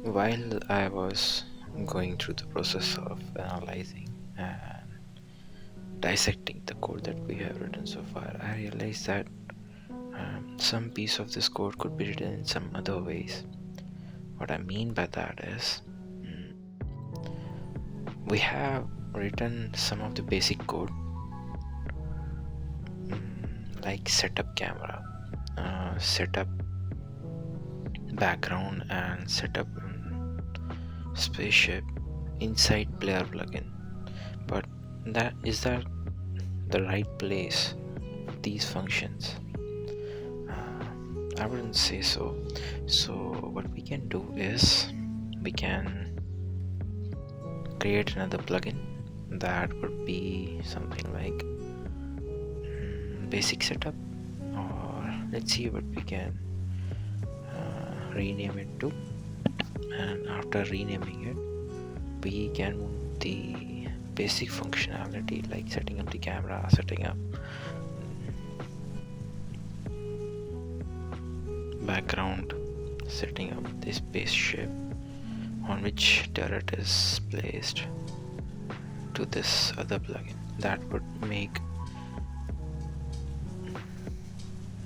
While I was going through the process of analyzing and dissecting the code that we have written so far, I realized that some piece of this code could be written in some other ways. What I mean by that is, we have written some of the basic code, like setup camera, setup background, and setup spaceship inside player plugin. But that the right place for these functions? I wouldn't say so. So what we can do is we can create another plugin that would be something like basic setup, or let's see what we can rename it to. And after renaming it, we can move the basic functionality like setting up the camera, setting up background, setting up the spaceship on which turret is placed to this other plugin. That would make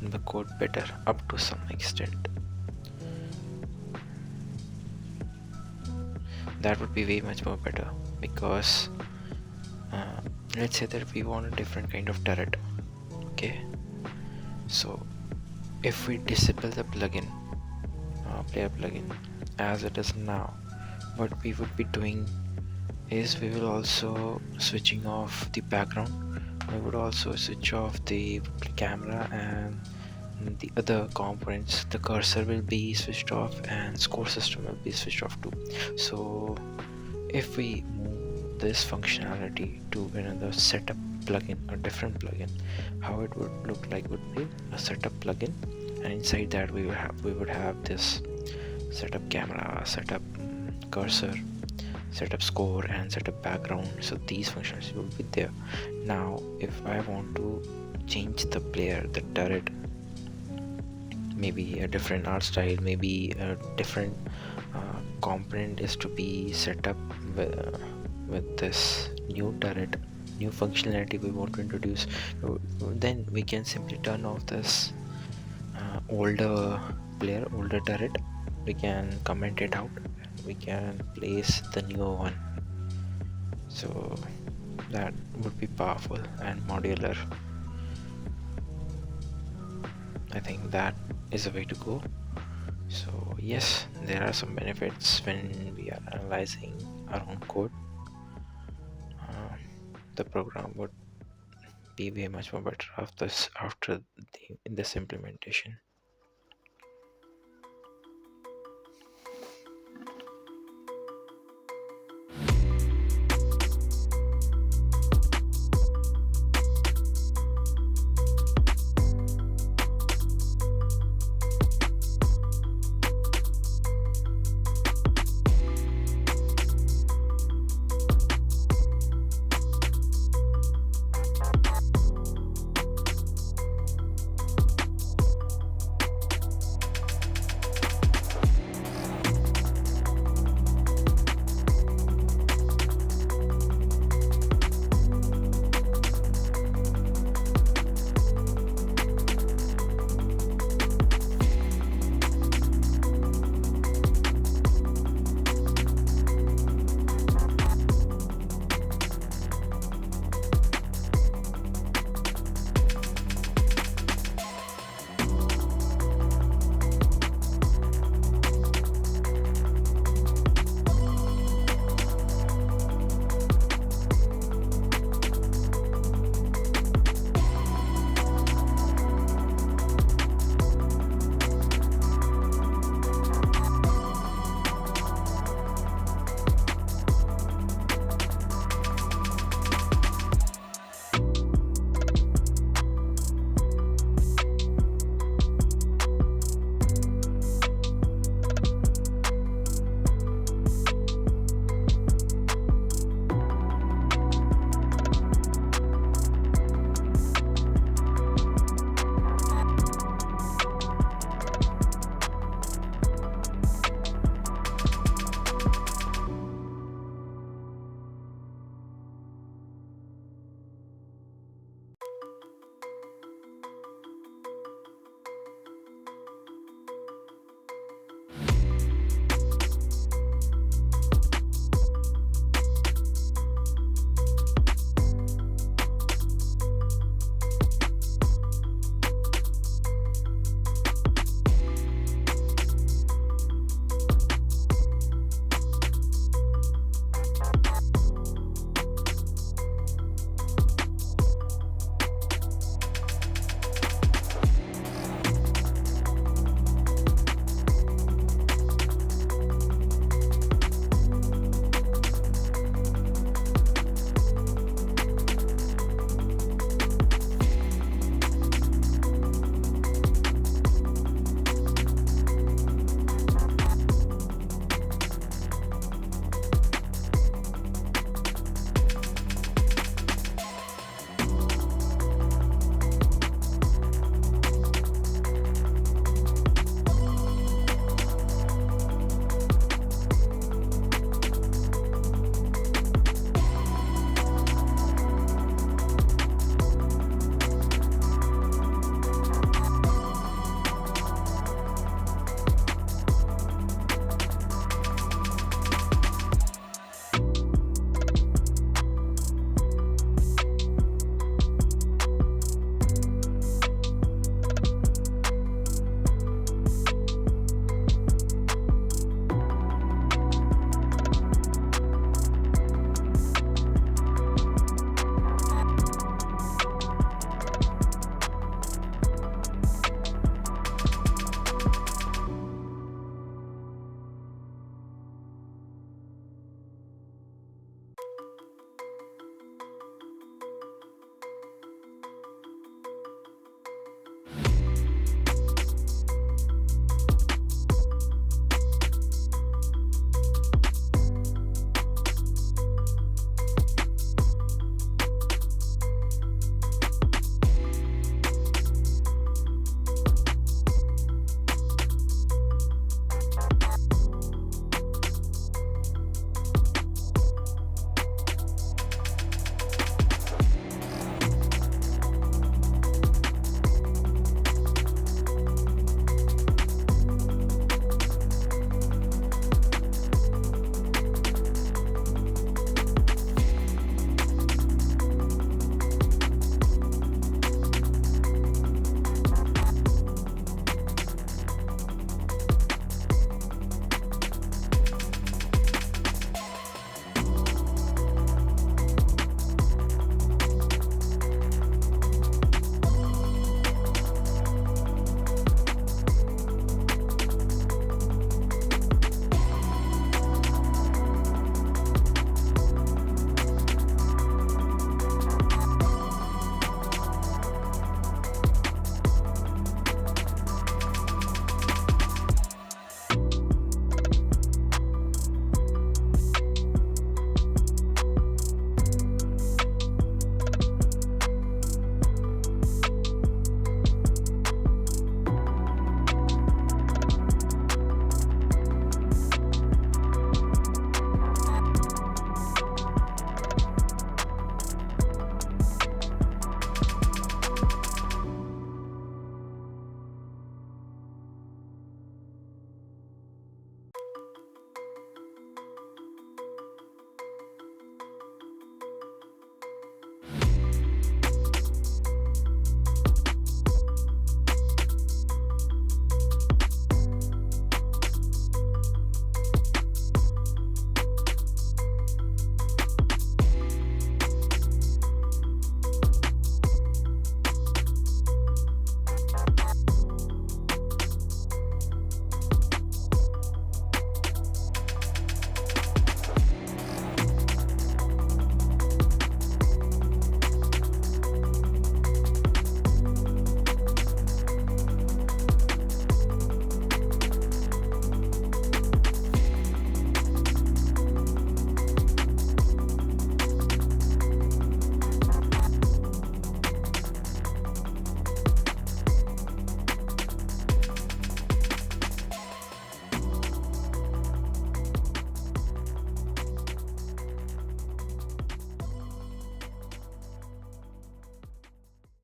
the code better up to some extent. That would be way much more better, because let's say that we want a different kind of turret. Okay, so if we disable the plugin, player plugin as it is now, what we would be doing is we will also switching off the background. We would also switch off the camera and the other components. The cursor will be switched off and score system will be switched off too. So if we move this functionality to another setup plugin, a different plugin, how it would look like would be a setup plugin, and inside that we would have this setup camera, setup cursor, setup score, and setup background. So these functions will be there. Now if I want to change the player, the turret, maybe a different art style, maybe a different component is to be set up with this new turret, new functionality we want to introduce, then we can simply turn off this older player, older turret. We can comment it out, we can place the newer one. So that would be powerful and modular. I think that is a way to go. So yes, there are some benefits when we are analyzing our own code. The program would be way much more better after this implementation.